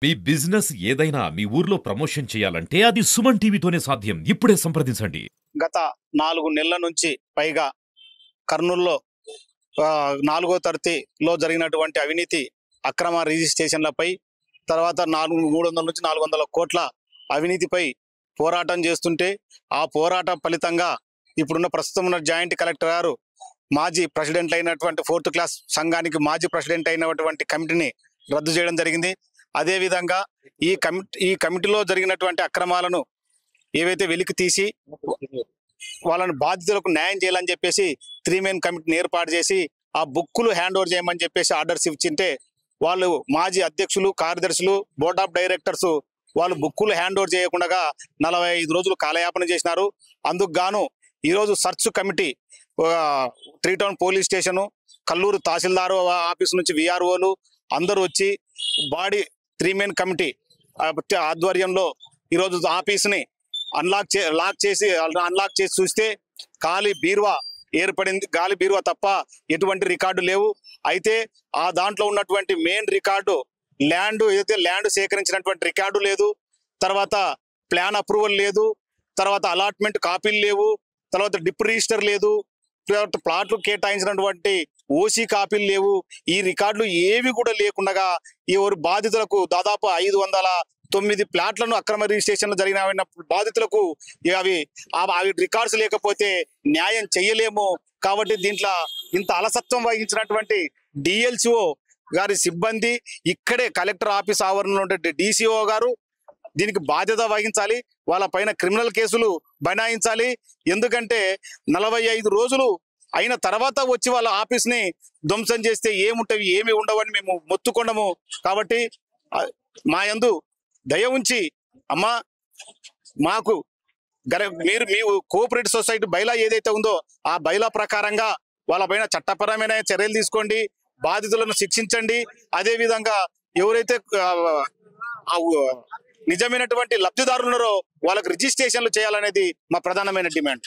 మీ business ఏదైనా మీ ఊర్లో promotion చేయాలంటే అది సుమన్ టీవీతోనే సాధ్యం. ఇప్పుడే సంప్రదించండి. గత 4 నెలల నుంచి పైగా కర్నూలులో 4వ తరగతిలో జరిగినటువంటి అవినీతి అక్రమ రిజిస్ట్రేషన్లపై తర్వాత 300 నుంచి 400 కోట్ల అవినీతిపై పోరాటం చేస్తుంటే ఆ పోరాట ఫలితంగా ఇప్పుడున్న ప్రస్తుతం ఉన్న జాయింట్ కలెక్టర్ గారు మాజీ ప్రెసిడెంట్ అయినటువంటి 4th క్లాస్ సంఘానికి మాజీ ప్రెసిడెంట్ అయినటువంటి కమిటీని రద్దు చేయడం జరిగింది. అదేవిధంగా ఈ కమిటీలో జరిగినటువంటి అక్రమాలను ఏవైతే వెలికి తీసి వాళ్ళని బాధితులకు న్యాయం చేయాలని చెప్పేసి 3 మెన్ కమిటీని ఏర్పాటు చేసి ఆ బుక్కులు హ్యాండ్ ఓవర్ చేయమని చెప్పేసి ఆర్డర్స్ ఇచ్చింటే వాళ్ళు మాజీ అధ్యక్షులు కార్యదర్శులు బోర్డ్ ఆఫ్ డైరెక్టర్స్ వాళ్ళు బుక్కులు హ్యాండ్ ఓవర్ చేయకుండా 45 రోజులు కాలయాపన చేసినారు. అందుకు గాను ఈరోజు search committee 3 town police station Kalluru tahsildar office నుంచి విఆర్ఓలు అందరూ వచ్చి బాడీ 3 మెన్ కమిటీ ఆధ్వర్యంలో ఈరోజు ఆఫీస్ని అన్లాక్ చేసి చూస్తే ఖాళీ బీరువా ఏర్పడింది. గాలి బీరువా తప్ప ఎటువంటి రికార్డు లేవు. అయితే ఆ దాంట్లో ఉన్నటువంటి మెయిన్ రికార్డు ల్యాండ్ సేకరించినటువంటి రికార్డు లేదు, తర్వాత ప్లాన్ అప్రూవల్ లేదు, తర్వాత అలాట్మెంట్ కాపీలు లేవు, తర్వాత డిప్ రిజిస్టర్ లేదు, తర్వాత ప్లాట్లు కేటాయించినటువంటి ఓసీ కాపీలు లేవు. ఈ రికార్డులు ఏవి కూడా లేకుండా ఎవరు బాధితులకు దాదాపు 509 ప్లాట్లను అక్రమ రిజిస్ట్రేషన్లు జరిగిన బాధితులకు అవి రికార్డ్స్ లేకపోతే న్యాయం చెయ్యలేము. కాబట్టి దీంట్లో ఇంత అలసత్వం వహించినటువంటి డిఎల్సిఓ గారి సిబ్బంది ఇక్కడే కలెక్టర్ ఆఫీస్ ఆవరణలో ఉండే డిసిఓ గారు దీనికి బాధ్యత వహించాలి. వాళ్ళ పైన క్రిమినల్ కేసులు బనాయించాలి. ఎందుకంటే 45 రోజులు అయిన తర్వాత వచ్చి వాళ్ళ ఆఫీస్ని ధ్వంసం చేస్తే ఏముంటవి ఏమి ఉండవని మేము మొత్తుకొండము. కాబట్టి మా యందు దయ ఉంచి అమ్మా మాకు మీరు మీ కోఆపరేటివ్ సొసైటీ బైలా ఏదైతే ఉందో ఆ బైలా ప్రకారంగా వాళ్ళ పైన చట్టపరమైన చర్యలు తీసుకోండి, బాధితులను శిక్షించండి. అదేవిధంగా ఎవరైతే నిజమైనటువంటి లబ్ధిదారులు ఉన్నారో వాళ్ళకి రిజిస్ట్రేషన్లు చేయాలనేది మా ప్రధానమైన డిమాండ్.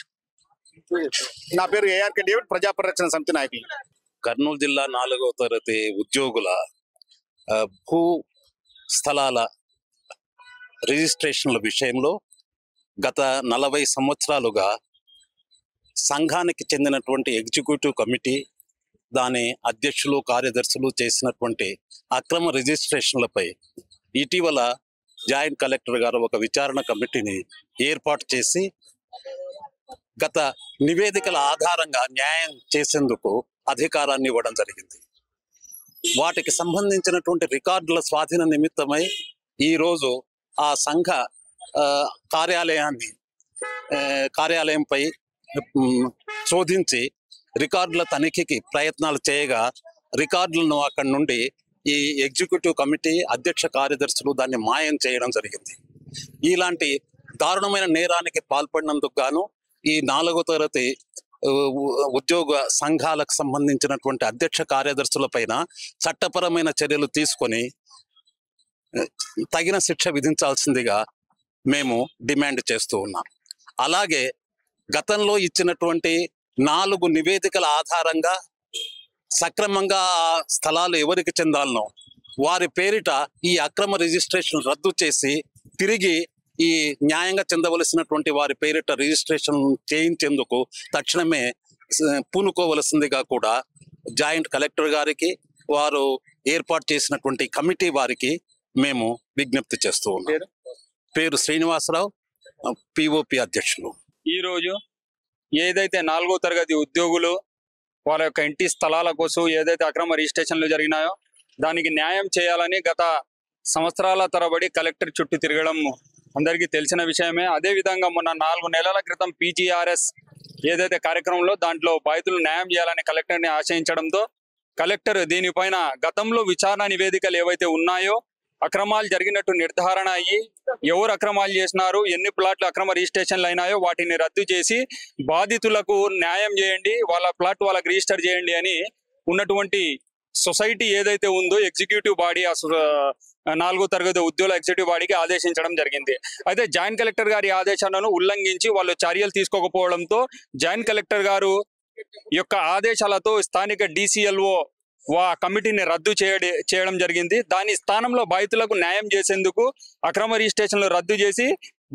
నా పేరు ఏఆర్కే డేవిడ్, ప్రజా పరిరక్షణ సమితి నాయకులు. కర్నూలు జిల్లా 4వ తరగతి ఉద్యోగుల భూ స్థలాల రిజిస్ట్రేషన్ల విషయంలో గత 40 సంవత్సరాలుగా సంఘానికి చెందినటువంటి ఎగ్జిక్యూటివ్ కమిటీ దాని అధ్యక్షులు కార్యదర్శులు చేసినటువంటి అక్రమ రిజిస్ట్రేషన్లపై ఇటీవల జాయింట్ కలెక్టర్ గారు ఒక విచారణ కమిటీని ఏర్పాటు చేసి గత నివేదికల ఆధారంగా న్యాయం చేసేందుకు అధికారాన్ని ఇవ్వడం జరిగింది. వాటికి సంబంధించినటువంటి రికార్డుల స్వాధీన నిమిత్తమై ఈరోజు ఆ సంఘ కార్యాలయంపై శోధించి రికార్డుల తనిఖీకి ప్రయత్నాలు చేయగా రికార్డులను అక్కడి నుండి ఈ ఎగ్జిక్యూటివ్ కమిటీ అధ్యక్ష కార్యదర్శులు దాన్ని మాయం చేయడం జరిగింది. ఇలాంటి దారుణమైన నేరానికి పాల్పడినందుకు గాను ఈ 4వ తరగతి ఉద్యోగ సంఘాలకు సంబంధించినటువంటి అధ్యక్ష కార్యదర్శుల పైన చట్టపరమైన చర్యలు తీసుకొని తగిన శిక్ష విధించాల్సిందిగా మేము డిమాండ్ చేస్తూ ఉన్నాం. అలాగే గతంలో ఇచ్చినటువంటి 4 నివేదికల ఆధారంగా సక్రమంగా ఆ స్థలాలు ఎవరికి చెందాలనో వారి పేరిట ఈ అక్రమ రిజిస్ట్రేషన్ రద్దు చేసి తిరిగి ఈ న్యాయంగా చెందవలసినటువంటి వారి పేరిట రిజిస్ట్రేషన్ చేయించేందుకు తక్షణమే పూనుకోవలసిందిగా కూడా జాయింట్ కలెక్టర్ గారికి వారు ఏర్పాటు చేసినటువంటి కమిటీ వారికి మేము విజ్ఞప్తి చేస్తూ ఉన్నాం. పేరు శ్రీనివాసరావు, పిఓపి అధ్యక్షులు. ఈరోజు ఏదైతే 4వ తరగతి ఉద్యోగులు వాళ్ళ యొక్క ఇంటి స్థలాల కోసం ఏదైతే అక్రమ రిజిస్ట్రేషన్లు జరిగినాయో దానికి న్యాయం చేయాలని గత సంవత్సరాల తరబడి కలెక్టర్ చుట్టూ తిరగడం అందరికీ తెలిసిన విషయమే. అదేవిధంగా మొన్న 4 నెలల క్రితం PGRS ఏదైతే కార్యక్రమంలో దాంట్లో బాధితులు న్యాయం చేయాలని కలెక్టర్ని ఆశయించడంతో కలెక్టర్ దీనిపైన గతంలో విచారణ నివేదికలు ఏవైతే ఉన్నాయో అక్రమాలు జరిగినట్టు నిర్ధారణ అయ్యి ఎవరు అక్రమాలు చేసినారు, ఎన్ని ప్లాట్లు అక్రమ రిజిస్ట్రేషన్లు అయినాయో వాటిని రద్దు చేసి బాధితులకు న్యాయం చేయండి, వాళ్ళ ప్లాట్ వాళ్ళకి రిజిస్టర్ చేయండి అని ఉన్నటువంటి సొసైటీ ఏదైతే ఉందో ఎగ్జిక్యూటివ్ బాడీ 4వ తరగతి ఉద్యోగుల ఎగ్జిక్యూటివ్ బాడీకి ఆదేశించడం జరిగింది. అయితే జాయింట్ కలెక్టర్ గారి ఆదేశాలను ఉల్లంఘించి వాళ్ళు చర్యలు తీసుకోకపోవడంతో జాయింట్ కలెక్టర్ గారు యొక్క ఆదేశాలతో స్థానిక DCLO కమిటీని రద్దు చేయడం జరిగింది. దాని స్థానంలో బాధితులకు న్యాయం చేసేందుకు అక్రమ రిజిస్ట్రేషన్లు రద్దు చేసి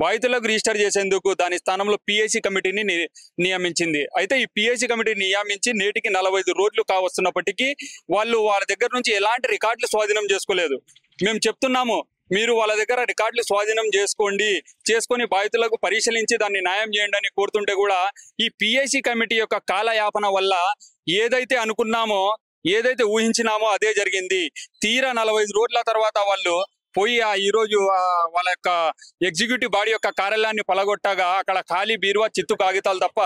బాధితులకు రిజిస్టర్ చేసేందుకు దాని స్థానంలో పిఎస్సి కమిటీని నియమించింది. అయితే ఈ పిఎస్సి కమిటీ నియమించి నేటికి 45 రోజులు కావస్తున్నప్పటికీ వాళ్ళు వాళ్ళ దగ్గర నుంచి ఎలాంటి రికార్డులు స్వాధీనం చేసుకోలేదు. మేము చెప్తున్నాము, మీరు వాళ్ళ దగ్గర రికార్డులు స్వాధీనం చేసుకొని బాధితులకు పరిశీలించి దాన్ని న్యాయం చేయండి అని కోరుతుంటే కూడా ఈ పిఎస్సి కమిటీ యొక్క కాలయాపన వల్ల ఏదైతే అనుకున్నామో, ఏదైతే ఊహించినామో అదే జరిగింది. తీరా 45 రోజుల తర్వాత వాళ్ళు పోయి ఈరోజు వాళ్ళ యొక్క ఎగ్జిక్యూటివ్ బాడీ యొక్క కార్యాలయాన్ని పలగొట్టగా అక్కడ ఖాళీ బీరువా, చిత్తు కాగితాలు తప్ప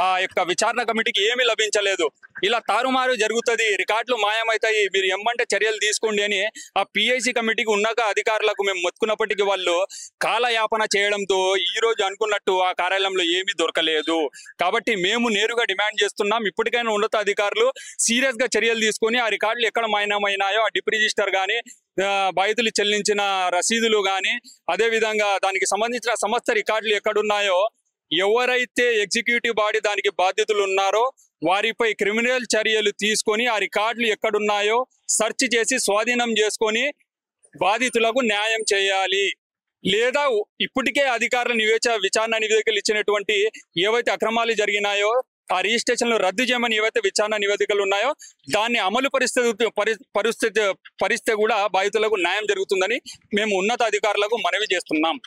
ఆ యొక్క విచారణ కమిటీకి ఏమీ లభించలేదు. ఇలా తారుమారు జరుగుతుంది, రికార్డులు మాయమవుతాయి, మీరు ఎమ్మంటే చర్యలు తీసుకోండి అని ఆ పిఐసి కమిటీకి ఉన్నత అధికారులకు మేము మొత్తుకున్నప్పటికీ వాళ్ళు కాలయాపన చేయడంతో ఈ రోజు అనుకున్నట్టు ఆ కార్యాలయంలో ఏమీ దొరకలేదు. కాబట్టి మేము నేరుగా డిమాండ్ చేస్తున్నాం, ఇప్పటికైనా ఉన్నత అధికారులు సీరియస్ గా చర్యలు తీసుకొని ఆ రికార్డులు ఎక్కడ మాయమైనాయో ఆ డిప్ రిజిస్టర్ కానీ బాధితులు చెల్లించిన రసీదులు కానీ అదేవిధంగా దానికి సంబంధించిన సమస్త రికార్డులు ఎక్కడున్నాయో ఎవరైతే ఎగ్జిక్యూటివ్ బాడీ దానికి బాధ్యతలు ఉన్నారో వారిపై క్రిమినల్ చర్యలు తీసుకొని ఆ రికార్డులు ఎక్కడున్నాయో సెర్చ్ చేసి స్వాధీనం చేసుకొని బాధితులకు న్యాయం చేయాలి. లేదా ఇప్పటికే అధికారుల విచారణ నివేదికలు ఇచ్చినటువంటి ఏవైతే అక్రమాలు జరిగినాయో ఆ రిజిస్ట్రేషన్లు రద్దు చేయమని ఏవైతే విచారణ నివేదికలు ఉన్నాయో దాన్ని అమలు పరిస్థితి కూడా బాధితులకు న్యాయం జరుగుతుందని మేము ఉన్నత అధికారులకు మనవి చేస్తున్నాం.